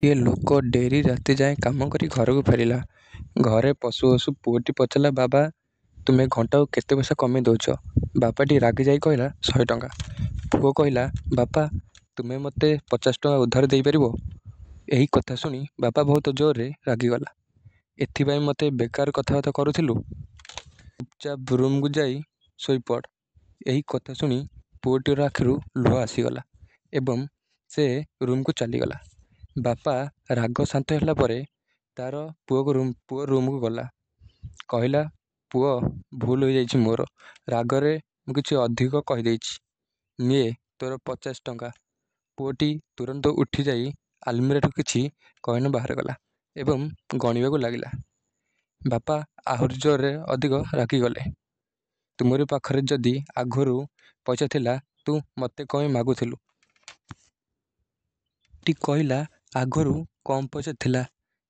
ଏ ଲୋକ ଡେରି ରାତି ଯାଏଁ କାମ କରି ଘରକୁ ଫେରିଲା। ଘରେ ପଶୁ ପଶୁ ପୁଅଟି ପଚାରିଲା, ବାବା ତୁମେ ଘଣ୍ଟାକୁ କେତେ ପଇସା କମେଇ ଦେଉଛ? ବାପାଟି ରାଗି ଯାଇ କହିଲା, 100 ଟଙ୍କା। ପୁଅ କହିଲା, ବାପା ତୁମେ ମୋତେ 50 ଟଙ୍କା ଉଧାର ଦେଇପାରିବ? ଏହି କଥା ଶୁଣି ବାପା ବହୁତ ଜୋରରେ ରାଗିଗଲା। ଏଥିପାଇଁ ମୋତେ ବେକାର କଥାବାର୍ତ୍ତା କରୁଥିଲୁ? ଚୁପଚାପ ରୁମକୁ ଯାଇ ଶୋଇପଡ଼। ଏହି କଥା ଶୁଣି ପୁଅଟିର ଆଖିରୁ ଲୁହ ଆସିଗଲା ଏବଂ ସେ ରୁମକୁ ଚାଲିଗଲା। ବାପା ରାଗ ଶାନ୍ତ ହେଲା ପରେ ତାର ପୁଅ ରୁମକୁ ଗଲା। କହିଲା, ପୁଅ ଭୁଲ ହୋଇଯାଇଛି ମୋର। ରାଗରେ ମୁଁ କିଛି ଅଧିକ କହିଦେଇଛି। ନିଏ ତୋର 50 ଟଙ୍କା। ପୁଅଟି ତୁରନ୍ତ ଉଠିଯାଇ ଆଲମିରାରୁ କିଛି କଏନ ବାହାର କଲା ଏବଂ ଗଣିବାକୁ ଲାଗିଲା। ବାପା ଆହୁରି ଜୋରରେ ଅଧିକ ରାଗିଗଲେ। ତୁମରି ପାଖରେ ଯଦି ଆଗରୁ ପଇସା ଥିଲା ତୁ ମୋତେ କ'ଣ ମାଗୁଥିଲୁ? ଟି କହିଲା, ଆଗରୁ କମ୍ ପଇସା ଥିଲା,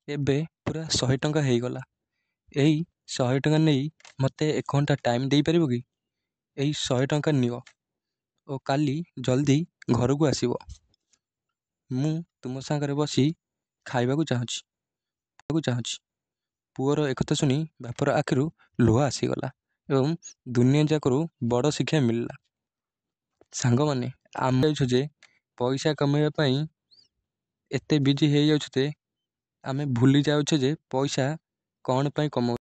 ଏବେ ପୁରା 100 ଟଙ୍କା ହେଇଗଲା। ଏହି 100 ଟଙ୍କା ନେଇ ମୋତେ 1 ଘଣ୍ଟା ଟାଇମ୍ ଦେଇପାରିବ କି? ଏହି 100 ଟଙ୍କା ନିଅ ଓ କାଲି ଜଲ୍ଦି ଘରକୁ ଆସିବ। ମୁଁ ତୁମ ସାଙ୍ଗରେ ବସି ଖାଇବାକୁ ଚାହୁଁଛି। ପୁଅର ଏକଥା ଶୁଣି ବାପାର ଆଖିରୁ ଲୁହ ଆସିଗଲା ଏବଂ ଦୁନିଆ ଯାକରୁ ବଡ଼ ଶିକ୍ଷା ମିଳିଲା। ସାଙ୍ଗମାନେ, ଆମେ ଜାଣିଛୁ ଯେ ପଇସା କମାଇବା ପାଇଁ ଏତେ ବିଜି ହେଇଯାଉଛୁ ଯେ ଆମେ ଭୁଲି ଯାଉଛେ ଯେ ପଇସା କ'ଣ ପାଇଁ କମାଉଛୁ।